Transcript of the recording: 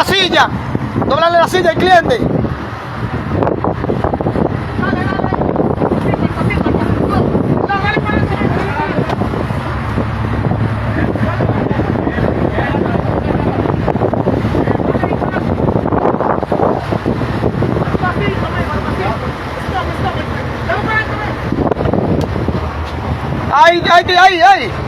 la silla. Dóblale la silla al cliente. ¡Ay, ay, ay, ay!